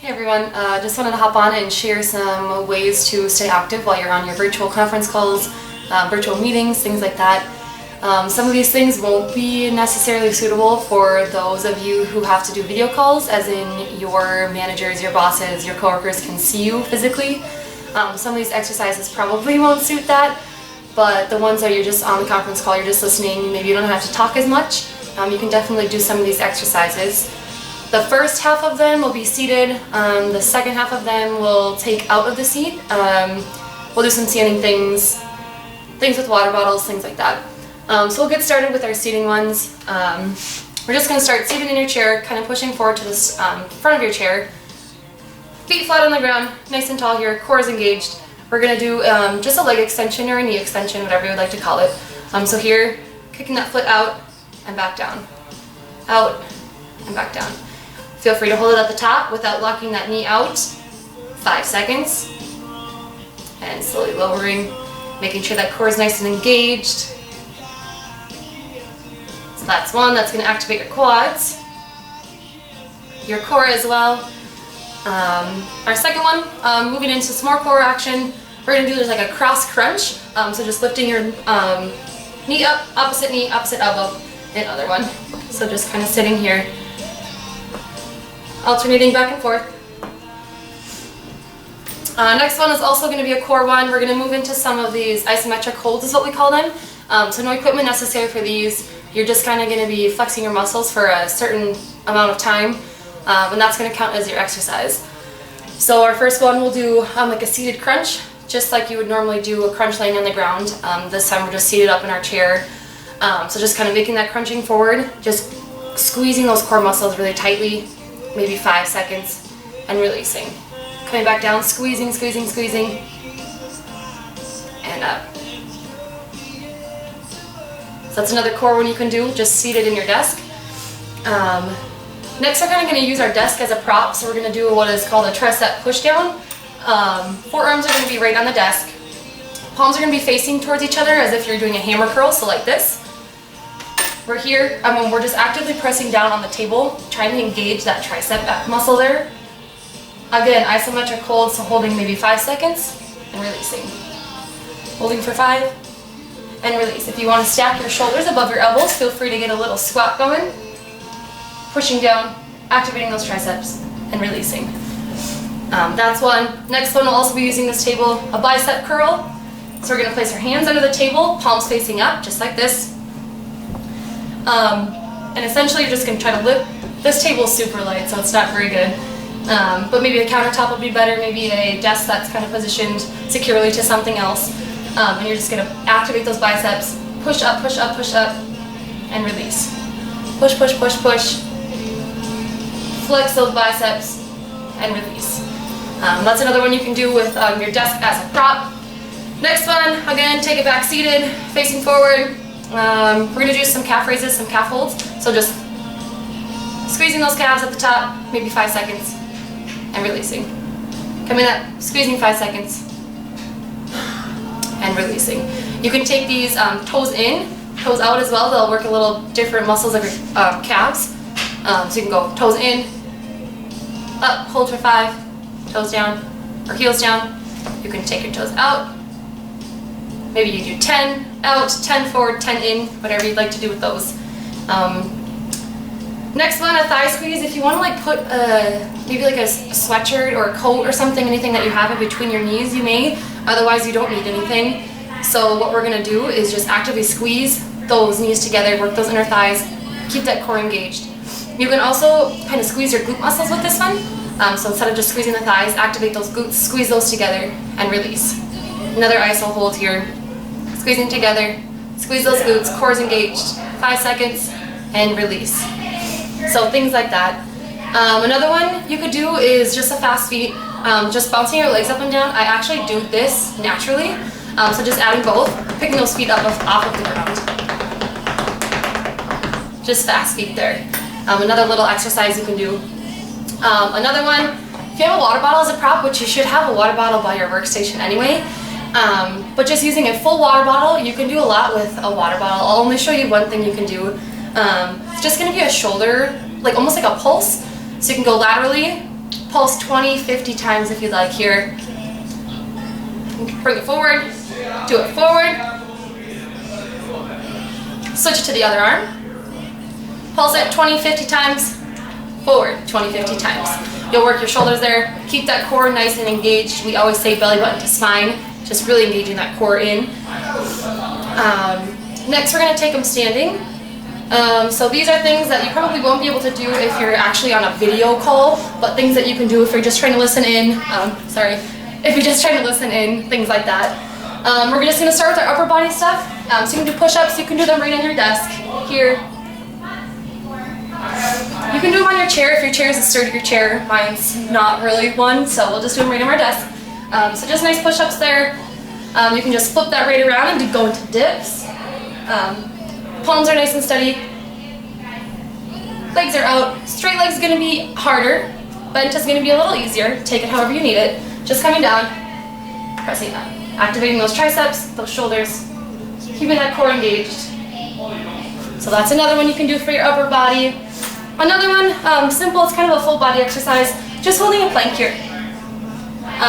Hey everyone, just wanted to hop on and share some ways to stay active while you're on your virtual conference calls, virtual meetings, things like that. Some of these things won't be necessarily suitable for those of you who have to do video calls, as in your managers, your bosses, your coworkers can see you physically. Some of these exercises probably won't suit that, but the ones that you're just on the conference call, you're just listening, maybe you don't have to talk as much, you can definitely do some of these exercises. The first half of them will be seated, the second half of them will take out of the seat. We'll do some standing things with water bottles, things like that. So we'll get started with our seating ones. We're just going to start seated in your chair, kind of pushing forward to the front of your chair. Feet flat on the ground, nice and tall here, core is engaged. We're going to do just a leg extension or a knee extension, whatever you would like to call it. So here, kicking that foot out and back down. Out and back down. Feel free to hold it at the top without locking that knee out. 5 seconds. And slowly lowering, making sure that core is nice and engaged. So that's one, that's going to activate your quads, your core as well. Our second one, moving into some more core action, we're going to do just like a cross crunch. So just lifting your knee up, opposite elbow, and other one. So just kind of sitting here, alternating back and forth. Next one is also going to be a core one. We're going to move into some of these isometric holds is what we call them. So no equipment necessary for these. You're just kind of going to be flexing your muscles for a certain amount of time, and that's going to count as your exercise. So our first one we'll do like a seated crunch, just like you would normally do a crunch laying on the ground. This time we're just seated up in our chair. So just kind of making that crunching forward, just squeezing those core muscles really tightly, maybe 5 seconds, and releasing. Coming back down, squeezing, squeezing, squeezing, and up. So that's another core one you can do, just seated in your desk. Next we're kind of going to use our desk as a prop, so we're going to do what is called a tricep push down. Forearms are going to be right on the desk. Palms are going to be facing towards each other as if you're doing a hammer curl, so like this. We're here, we're just actively pressing down on the table, trying to engage that tricep back muscle there. Again, isometric hold, so holding maybe 5 seconds and releasing. Holding for 5 and release. If you want to stack your shoulders above your elbows, feel free to get a little squat going. Pushing down, activating those triceps and releasing. That's one. Next one, we'll also be using this table, a bicep curl. So we're going to place our hands under the table, palms facing up, just like this. And essentially you're just going to try to lift. This table is super light, so it's not very good. But maybe a countertop would be better, maybe a desk that's kind of positioned securely to something else. And you're just going to activate those biceps, push up, push up, push up, and release. Push, push, push, push. Flex those biceps, and release. That's another one you can do with your desk as a prop. Next one, again, take it back seated, facing forward. We're going to do some calf raises, some calf holds. So just squeezing those calves at the top, maybe 5 seconds, and releasing. Coming up, squeezing 5 seconds, and releasing. You can take these toes in, toes out as well. They'll work a little different muscles of your calves. So you can go toes in, up, hold for 5, toes down, or heels down. You can take your toes out. Maybe you do 10 out, 10 forward, 10 in, whatever you'd like to do with those. Next one, a thigh squeeze. If you want to like put maybe like a sweatshirt or a coat or something, anything that you have in between your knees, you may. Otherwise, you don't need anything. So what we're going to do is just actively squeeze those knees together, work those inner thighs, keep that core engaged. You can also kind of squeeze your glute muscles with this one. So instead of just squeezing the thighs, activate those glutes, squeeze those together, and release. Another iso hold here. Squeezing together, squeeze those glutes, core is engaged, 5 seconds, and release. So things like that. Another one you could do is just a fast feet, just bouncing your legs up and down. I actually do this naturally, so just adding both, picking those feet up off of the ground. Just fast feet there. Another little exercise you can do. Another one, if you have a water bottle as a prop, which you should have a water bottle by your workstation anyway, but just using a full water bottle, you can do a lot with a water bottle. I'll only show you one thing you can do. It's just going to be a shoulder, like almost like a pulse. So you can go laterally, Pulse 20, 50 times if you'd like here. Bring it forward, do it forward. Switch it to the other arm. Pulse it 20, 50 times, forward 20, 50 times. You'll work your shoulders there. Keep that core nice and engaged. We always say belly button to spine, just really engaging that core in. Next, we're going to take them standing. So these are things that you probably won't be able to do if you're actually on a video call, but things that you can do if you're just trying to listen in. If you're just trying to listen in, things like that. We're just going to start with our upper body stuff. So you can do push-ups. You can do them right on your desk here. You can do them on your chair if your chair is a sturdier chair. Mine's not really one, so we'll just do them right on our desk. So just nice push-ups there. You can just flip that right around and go into dips. Palms are nice and steady. Legs are out. Straight legs is going to be harder. Bent is going to be a little easier. Take it however you need it. Just coming down, pressing up. Activating those triceps, those shoulders. Keeping that core engaged. So that's another one you can do for your upper body. Another one, simple, it's kind of a full body exercise. Just holding a plank here.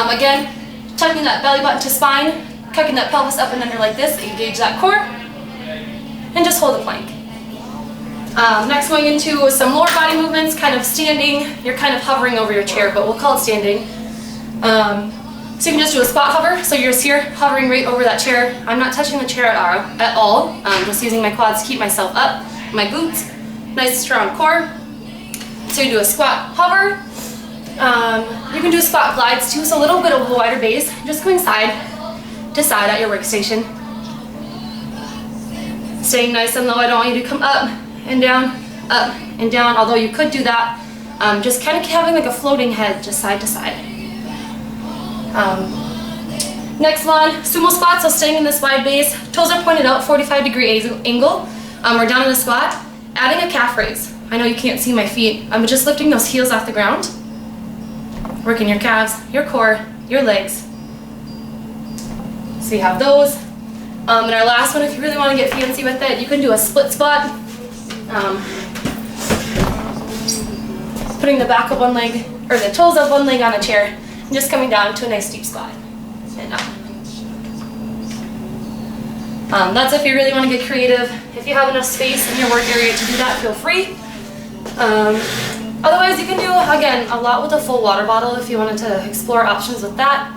Again, tucking that belly button to spine, tucking that pelvis up and under like this, engage that core, and just hold the plank. Next, going into some lower body movements, kind of standing. You're kind of hovering over your chair, but we'll call it standing. So you can just do a squat hover, so you're just here hovering right over that chair. I'm not touching the chair at all. I'm just using my quads to keep myself up, my glutes, nice strong core. So you do a squat hover. You can do squat glides too, so a little bit of a wider base, just going side to side at your workstation. Staying nice and low. I don't want you to come up and down, although you could do that. Just kind of having like a floating head, just side to side. Next one, sumo squat, so staying in this wide base. Toes are pointed out, 45-degree angle. We're down in a squat. Adding a calf raise. I know you can't see my feet. I'm just lifting those heels off the ground. Working your calves, your core, your legs. So you have those. And our last one, if you really want to get fancy with it, you can do a split squat. Putting the back of one leg, or the toes of one leg on a chair, and just coming down to a nice deep squat. And up. That's if you really want to get creative. If you have enough space in your work area to do that, feel free. Otherwise, you can do, again, a lot with a full water bottle if you wanted to explore options with that.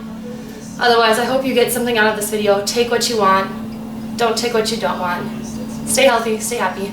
Otherwise, I hope you get something out of this video. Take what you want. Don't take what you don't want. Stay healthy, stay happy.